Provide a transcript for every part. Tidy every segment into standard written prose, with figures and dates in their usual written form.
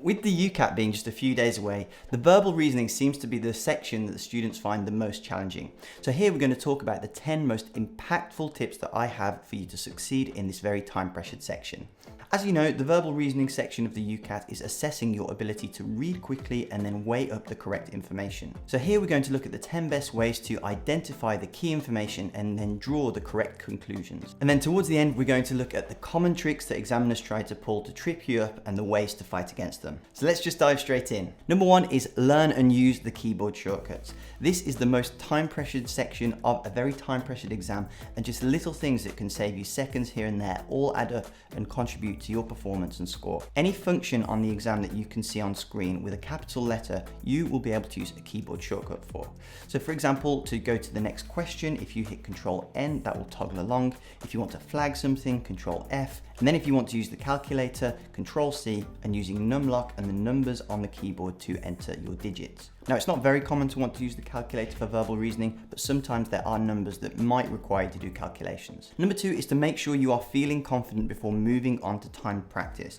With the UCAT being just a few days away, the verbal reasoning seems to be the section that the students find the most challenging. So here we're going to talk about the 10 most impactful tips that I have for you to succeed in this very time-pressured section. As you know, the verbal reasoning section of the UCAT is assessing your ability to read quickly and then weigh up the correct information. So here we're going to look at the 10 best ways to identify the key information and then draw the correct conclusions. And then towards the end, we're going to look at the common tricks that examiners try to pull to trip you up and the ways to fight against them. So let's just dive straight in. Number one is learn and use the keyboard shortcuts. This is the most time-pressured section of a very time-pressured exam, and just little things that can save you seconds here and there all add up and contribute to your performance and score. Any function on the exam that you can see on screen with a capital letter, you will be able to use a keyboard shortcut for. So for example, to go to the next question, if you hit Control N, that will toggle along. If you want to flag something, Control F. And then if you want to use the calculator, Control C, and using numlock and the numbers on the keyboard to enter your digits. Now, it's not very common to want to use the calculator for verbal reasoning, but sometimes there are numbers that might require you to do calculations. Number two is to make sure you are feeling confident before moving on to timed practice.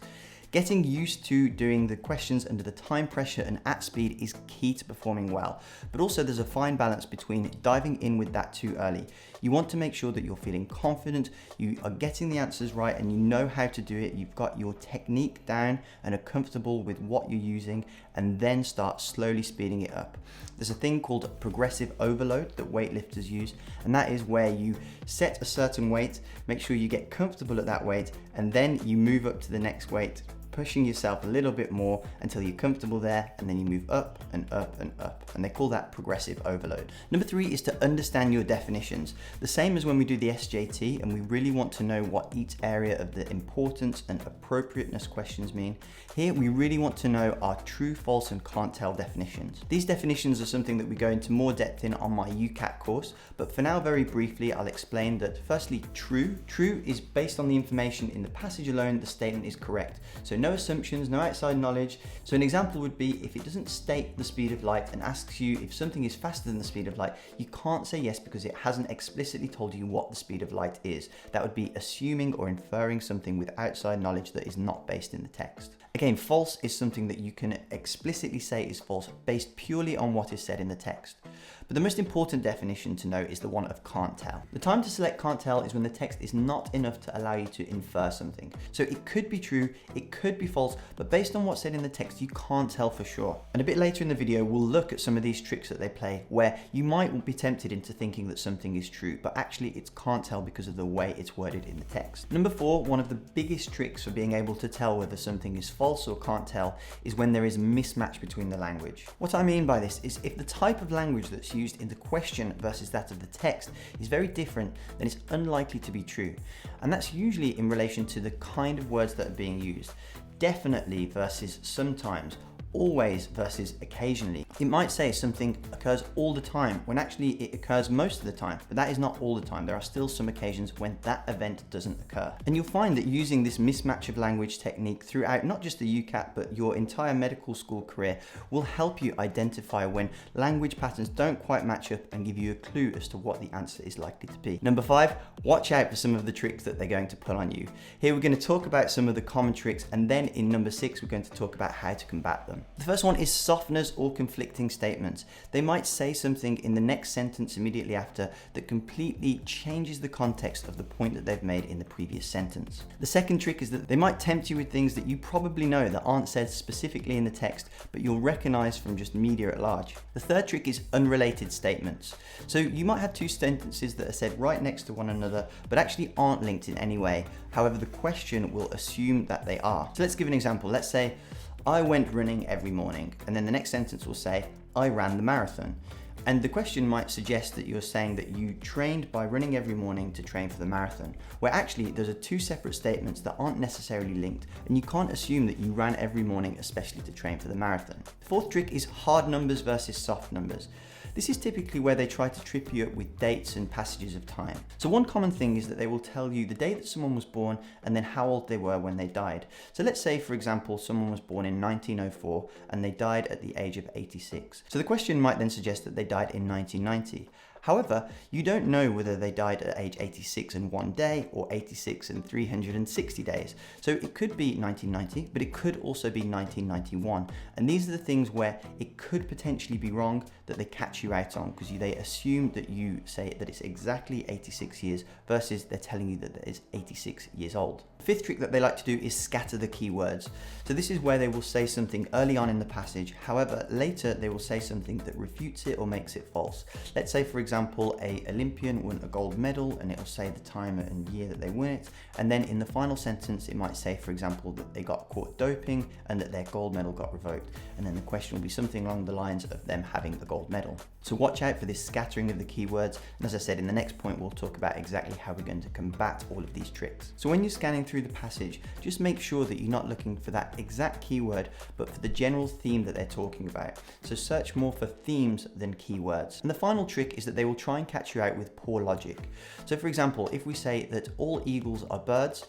Getting used to doing the questions under the time pressure and at speed is key to performing well, but also there's a fine balance between diving in with that too early. You want to make sure that you're feeling confident, you are getting the answers right and you know how to do it, you've got your technique down and are comfortable with what you're using, and then start slowly speeding it up. There's a thing called progressive overload that weightlifters use, and that is where you set a certain weight, make sure you get comfortable at that weight, and then you move up to the next weight, pushing yourself a little bit more until you're comfortable there, and then you move up and up and up, and they call that progressive overload. Number three is to understand your definitions. The same as when we do the SJT, and we really want to know what each area of the importance and appropriateness questions mean. Here we really want to know our true, false and can't tell definitions. These definitions are something that we go into more depth in on my UCAT course, but for now, very briefly, I'll explain that firstly, true is based on the information in the passage alone, the statement is correct. So no assumptions, no outside knowledge. So an example would be if it doesn't state the speed of light and asks you if something is faster than the speed of light, you can't say yes because it hasn't explicitly told you what the speed of light is. That would be assuming or inferring something with outside knowledge that is not based in the text. Again, false is something that you can explicitly say is false based purely on what is said in the text. But the most important definition to know is the one of can't tell. The time to select can't tell is when the text is not enough to allow you to infer something. So it could be true, it could be false, but based on what's said in the text, you can't tell for sure. And a bit later in the video, we'll look at some of these tricks that they play where you might be tempted into thinking that something is true, but actually it's can't tell because of the way it's worded in the text. Number four, one of the biggest tricks for being able to tell whether something is false or can't tell is when there is a mismatch between the language. What I mean by this is if the type of language that's used in the question versus that of the text is very different, then it's unlikely to be true. And that's usually in relation to the kind of words that are being used. Definitely versus sometimes, always versus occasionally. It might say something occurs all the time when actually it occurs most of the time, but that is not all the time. There are still some occasions when that event doesn't occur. And you'll find that using this mismatch of language technique throughout not just the UCAT, but your entire medical school career will help you identify when language patterns don't quite match up and give you a clue as to what the answer is likely to be. Number five, watch out for some of the tricks that they're going to pull on you. Here we're going to talk about some of the common tricks, and then in number six, we're going to talk about how to combat them. The first one is softeners or conflicting statements. They might say something in the next sentence immediately after that completely changes the context of the point that they've made in the previous sentence. The second trick is that they might tempt you with things that you probably know that aren't said specifically in the text, but you'll recognize from just media at large. The third trick is unrelated statements. So you might have two sentences that are said right next to one another, but actually aren't linked in any way. However, the question will assume that they are. So let's give an example. Let's say, I went running every morning, and then the next sentence will say, I ran the marathon. And the question might suggest that you're saying that you trained by running every morning to train for the marathon, where actually those are two separate statements that aren't necessarily linked, and you can't assume that you ran every morning especially to train for the marathon. The fourth trick is hard numbers versus soft numbers. This is typically where they try to trip you up with dates and passages of time. So one common thing is that they will tell you the day that someone was born and then how old they were when they died. So let's say, for example, someone was born in 1904 and they died at the age of 86. So the question might then suggest that they died in 1990. However, you don't know whether they died at age 86 and 1 day or 86 and 360 days. So it could be 1990, but it could also be 1991. And these are the things where it could potentially be wrong that they catch you out on, because they assume that you say that it's exactly 86 years versus they're telling you that it is 86 years old. The fifth trick that they like to do is scatter the keywords. So this is where they will say something early on in the passage, however, later they will say something that refutes it or makes it false. Let's say, for example, a Olympian won a gold medal and it'll say the time and year that they win it, and then in the final sentence it might say, for example, that they got caught doping and that their gold medal got revoked, and then the question will be something along the lines of them having the gold medal. So watch out for this scattering of the keywords, and as I said, in the next point we'll talk about exactly how we're going to combat all of these tricks. So when you're scanning through the passage, just make sure that you're not looking for that exact keyword, but for the general theme that they're talking about. So search more for themes than keywords. And the final trick is that they will try and catch you out with poor logic. So for example, if we say that all eagles are birds,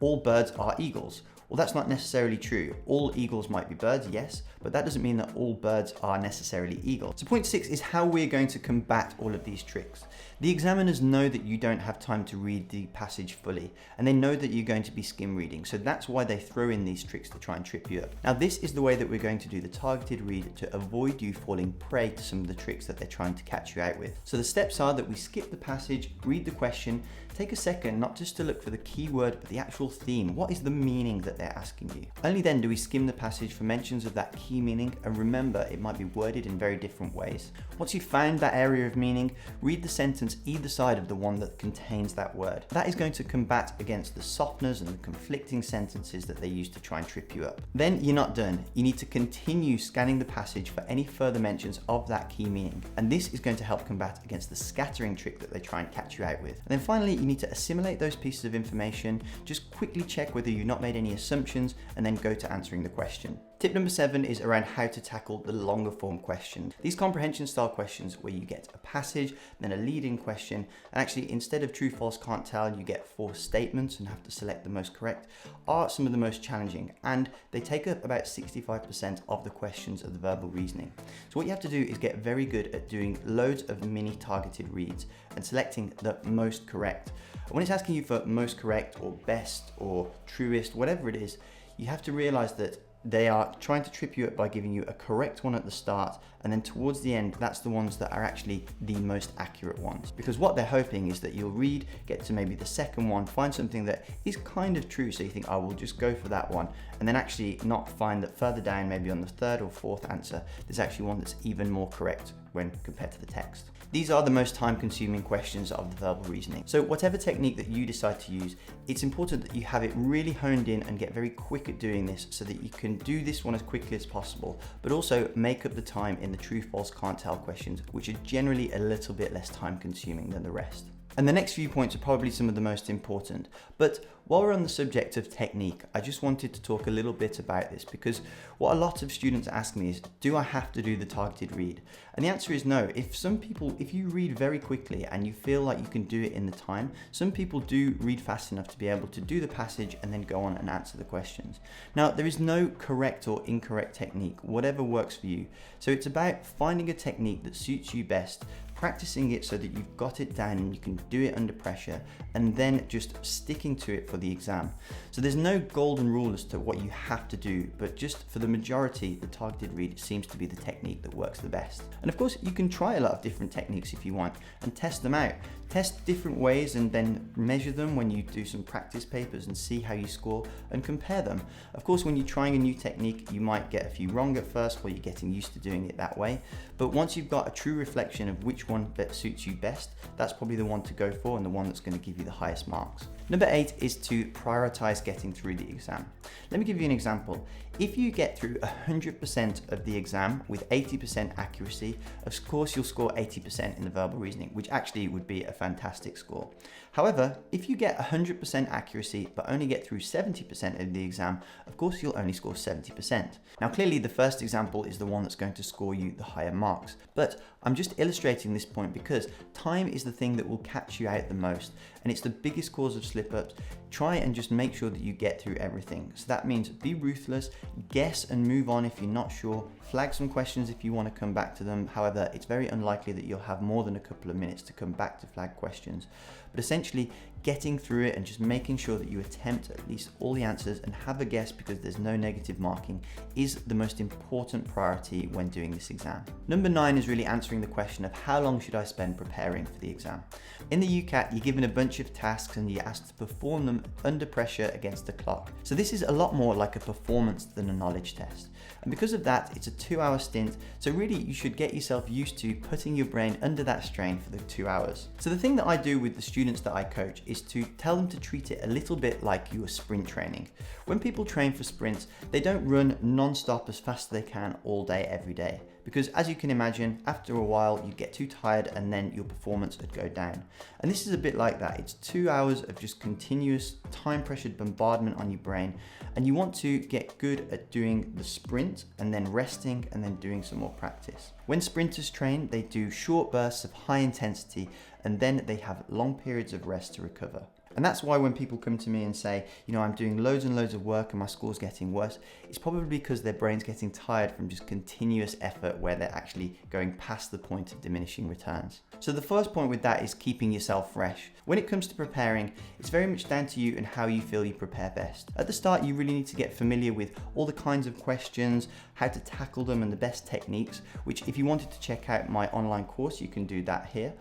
all birds are eagles. Well, that's not necessarily true. All eagles might be birds, yes, but that doesn't mean that all birds are necessarily eagles. So point 6 is how we're going to combat all of these tricks. The examiners know that you don't have time to read the passage fully, and they know that you're going to be skim reading, so that's why they throw in these tricks to try and trip you up. Now, this is the way that we're going to do the targeted read to avoid you falling prey to some of the tricks that they're trying to catch you out with. So the steps are that we skip the passage, read the question, take a second not just to look for the keyword, but the actual theme. What is the meaning that they're asking you? Only then do we skim the passage for mentions of that key meaning, and remember, it might be worded in very different ways. Once you've found that area of meaning, read the sentence either side of the one that contains that word. That is going to combat against the softeners and the conflicting sentences that they use to try and trip you up. Then you're not done. You need to continue scanning the passage for any further mentions of that key meaning, and this is going to help combat against the scattering trick that they try and catch you out with. And then finally, you need to assimilate those pieces of information, just quickly check whether you've not made any assumptions, and then go to answering the question. Tip number 7 is around how to tackle the longer form questions. These comprehension style questions where you get a passage, then a lead-in question, and actually instead of true, false, can't tell, you get 4 statements and have to select the most correct, are some of the most challenging, and they take up about 65% of the questions of the verbal reasoning. So what you have to do is get very good at doing loads of mini targeted reads and selecting the most correct. When it's asking you for most correct or best or truest, whatever it is, you have to realize that they are trying to trip you up by giving you a correct one at the start, and then towards the end, that's the ones that are actually the most accurate ones. Because what they're hoping is that you'll read, get to maybe the second one, find something that is kind of true, so you think, I will just go for that one, and then actually not find that further down, maybe on the third or fourth answer, there's actually one that's even more correct when compared to the text. These are the most time-consuming questions of the verbal reasoning. So whatever technique that you decide to use, it's important that you have it really honed in and get very quick at doing this so that you can do this one as quickly as possible, but also make up the time in the true, false, can't tell questions, which are generally a little bit less time-consuming than the rest. And the next few points are probably some of the most important. But while we're on the subject of technique, I just wanted to talk a little bit about this, because what a lot of students ask me is, do I have to do the targeted read? And the answer is no. If you read very quickly and you feel like you can do it in the time, some people do read fast enough to be able to do the passage and then go on and answer the questions. Now, there is no correct or incorrect technique, whatever works for you. So it's about finding a technique that suits you best, practicing it so that you've got it down and you can do it under pressure, and then just sticking to it for the exam. So there's no golden rule as to what you have to do, but just for the majority, the targeted read seems to be the technique that works the best. And of course, you can try a lot of different techniques if you want and test them out. Test different ways and then measure them when you do some practice papers and see how you score and compare them. Of course, when you're trying a new technique, you might get a few wrong at first while you're getting used to doing it that way. But once you've got a true reflection of which one suits you best, that's probably the one to go for and the one that's going to give you the highest marks. Number 8 is to prioritize getting through the exam. Let me give you an example. If you get through 100% of the exam with 80% accuracy, of course you'll score 80% in the verbal reasoning, which actually would be a fantastic score. However, if you get 100% accuracy but only get through 70% of the exam, of course you'll only score 70%. Now clearly the first example is the one that's going to score you the higher marks, but I'm just illustrating this point because time is the thing that will catch you out the most, and it's the biggest cause of slip-ups. Try and just make sure that you get through everything. So that means be ruthless, guess and move on if you're not sure, flag some questions if you want to come back to them. However, it's very unlikely that you'll have more than a couple of minutes to come back to flag questions. But essentially, getting through it and just making sure that you attempt at least all the answers and have a guess because there's no negative marking is the most important priority when doing this exam. Number 9 is really answering the question of how long should I spend preparing for the exam. In the UCAT, you're given a bunch of tasks and you're asked to perform them under pressure against the clock. So this is a lot more like a performance than a knowledge test. And because of that, it's a 2-hour stint. So really you should get yourself used to putting your brain under that strain for the 2 hours. So the thing that I do with the students that I coach is to tell them to treat it a little bit like you are sprint training. When people train for sprints, they don't run non-stop as fast as they can all day, every day. Because as you can imagine, after a while you get too tired and then your performance would go down. And this is a bit like that. It's 2 hours of just continuous time pressured bombardment on your brain. And you want to get good at doing the sprint and then resting and then doing some more practice. When sprinters train, they do short bursts of high intensity and then they have long periods of rest to recover. And that's why when people come to me and say, I'm doing loads and loads of work and my score's getting worse, it's probably because their brain's getting tired from just continuous effort where they're actually going past the point of diminishing returns. So the first point with that is keeping yourself fresh. When it comes to preparing, it's very much down to you and how you feel you prepare best. At the start, you really need to get familiar with all the kinds of questions, how to tackle them and the best techniques, which if you wanted to check out my online course, you can do that here.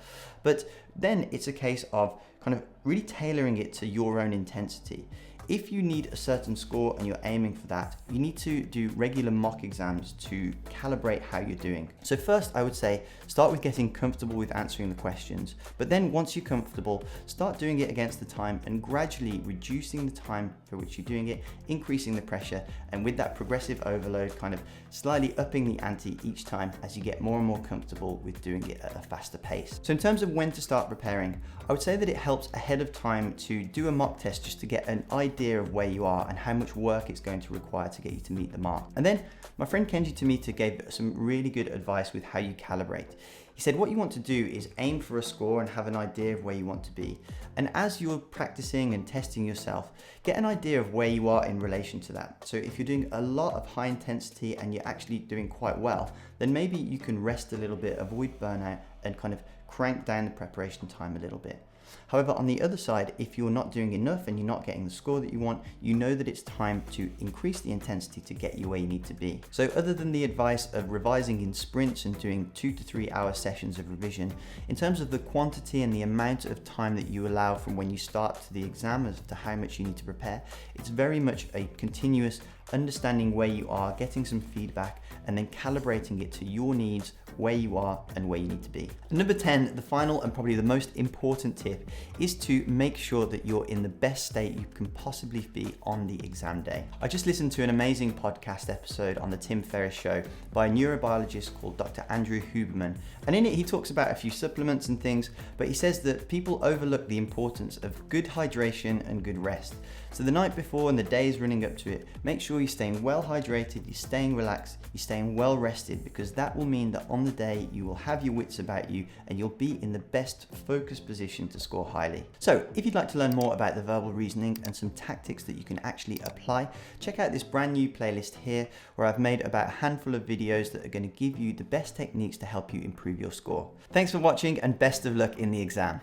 But then it's a case of kind of really tailoring it to your own intensity. If you need a certain score and you're aiming for that, you need to do regular mock exams to calibrate how you're doing. So first, I would say, start with getting comfortable with answering the questions. But then once you're comfortable, start doing it against the time and gradually reducing the time for which you're doing it, increasing the pressure, and with that progressive overload, kind of slightly upping the ante each time as you get more and more comfortable with doing it at a faster pace. So in terms of when to start preparing, I would say that it helps ahead of time to do a mock test just to get an idea of where you are and how much work it's going to require to get you to meet the mark. And then my friend Kenji Tomita gave some really good advice with how you calibrate. He said what you want to do is aim for a score and have an idea of where you want to be. And as you're practicing and testing yourself, get an idea of where you are in relation to that. So if you're doing a lot of high intensity and you're actually doing quite well, then maybe you can rest a little bit, avoid burnout, and kind of crank down the preparation time a little bit. However, on the other side, if you're not doing enough and you're not getting the score that you want, you know that it's time to increase the intensity to get you where you need to be. So other than the advice of revising in sprints and doing 2 to 3 hour sessions of revision, in terms of the quantity and the amount of time that you allow from when you start to the exam as to how much you need to prepare, it's very much a continuous understanding where you are, getting some feedback, and then calibrating it to your needs, where you are and where you need to be. And number 10, the final and probably the most important tip is to make sure that you're in the best state you can possibly be on the exam day. I just listened to an amazing podcast episode on the Tim Ferriss Show by a neurobiologist called Dr. Andrew Huberman. And in it, he talks about a few supplements and things, but he says that people overlook the importance of good hydration and good rest. So the night before and the days running up to it, make sure you're staying well hydrated, you're staying relaxed, you're staying well rested, because that will mean that on the day you will have your wits about you and you'll be in the best focused position to score highly. So if you'd like to learn more about the verbal reasoning and some tactics that you can actually apply, check out this brand new playlist here where I've made about a handful of videos that are going to give you the best techniques to help you improve your score. Thanks for watching and best of luck in the exam.